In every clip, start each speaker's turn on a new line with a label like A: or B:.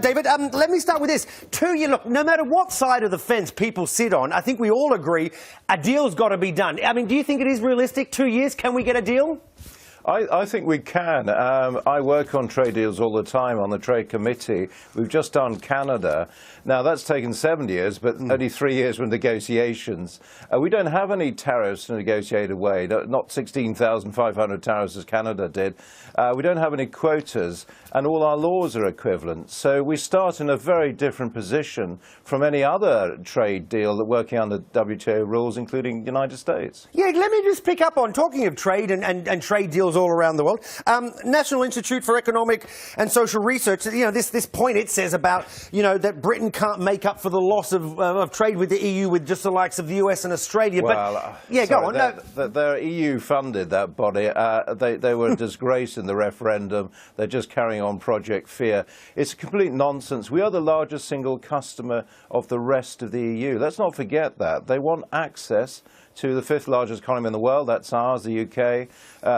A: David, let me start with this. Look, no matter what side of the fence people sit on, I think we all agree a deal's got to be done. I mean, do you think it is realistic? 2 years, can we get a deal?
B: I think we can. I work on trade deals all the time on the Trade Committee. We've just done Canada. Now, that's taken 7 years, but only 3 years with negotiations. We don't have any tariffs to negotiate away, not 16,500 tariffs as Canada did. We don't have any quotas, and all our laws are equivalent. So we start in a very different position from any other trade deal that working under WTO rules, including the United States.
A: Yeah, let me just pick up on, talking of trade and trade deals all around the world. National Institute for Economic and Social Research, you know, this point it says about, you know, that Britain can't make up for the loss of trade with the EU with just the likes of the US and Australia.
B: Well,
A: but yeah,
B: sorry,
A: go on.
B: They're EU funded, that body. They were a disgrace in the referendum. They're just carrying on Project Fear. It's complete nonsense. We are the largest single customer of the rest of the EU. Let's not forget that. They want access to the fifth largest economy in the world. That's ours, the UK.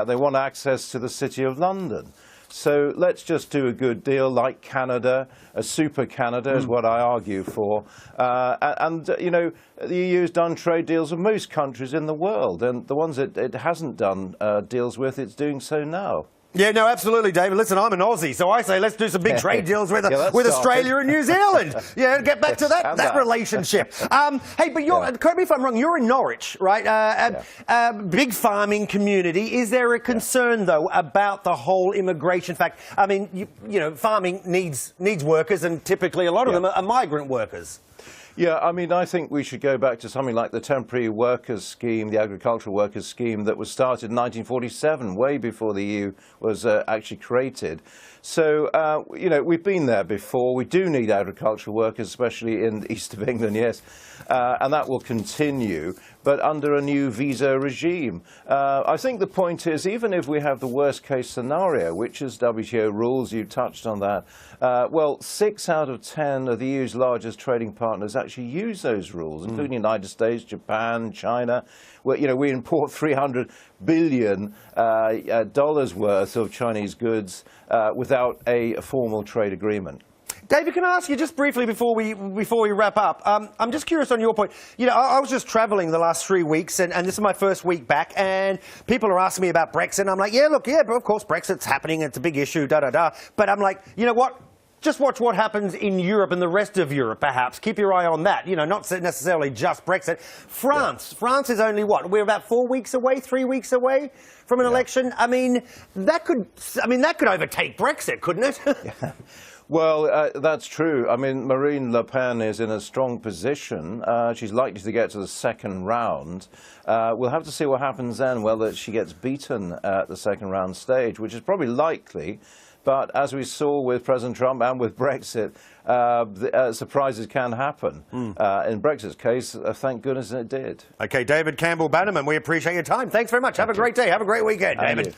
B: They want access to the City of London. So let's just do a good deal like Canada. A super Canada is what I argue for. You know, the EU has done trade deals with most countries in the world, and the ones it hasn't done deals with, it's doing so now.
A: Yeah, no, absolutely, David. Listen, I'm an Aussie, so I say let's do some big trade deals with Australia and New Zealand. Yeah, get back to that relationship. Hey, but correct me if I'm wrong, you're in Norwich, right? Big farming community. Is there a concern, though, about the whole immigration fact? I mean, you know, farming needs workers, and typically a lot of them are migrant workers.
B: Yeah, I mean, I think we should go back to something like the temporary workers scheme, the agricultural workers scheme that was started in 1947, way before the EU was actually created. So, you know, we've been there before. We do need agricultural workers, especially in the east of England, yes, and that will continue, but under a new visa regime. I think the point is, even if we have the worst case scenario, which is WTO rules, you touched on that, well, 6 out of 10 of the EU's largest trading partners actually use those rules, including the United States, Japan, China. Where, you know, we import $300 billion worth of Chinese goods without a formal trade agreement.
A: David, can I ask you just briefly before we wrap up? I'm just curious on your point. You know, I was just travelling the last 3 weeks, and this is my first week back, and people are asking me about Brexit. And I'm like, yeah, look, yeah, but of course Brexit's happening. It's a big issue, da-da-da. But I'm like, you know what? Just watch what happens in Europe and the rest of Europe, perhaps. Keep your eye on that. You know, not necessarily just Brexit. France is only what? We're about 4 weeks away, 3 weeks away from an election. I mean, that could overtake Brexit, couldn't it?
B: Well, that's true. I mean, Marine Le Pen is in a strong position. She's likely to get to the second round. We'll have to see what happens then, whether she gets beaten at the second round stage, which is probably likely. But as we saw with President Trump and with Brexit, surprises can happen. In Brexit's case, thank goodness it did.
A: OK, David Campbell Bannerman, we appreciate your time. Thanks very much. Have a great day. Have a great weekend, David.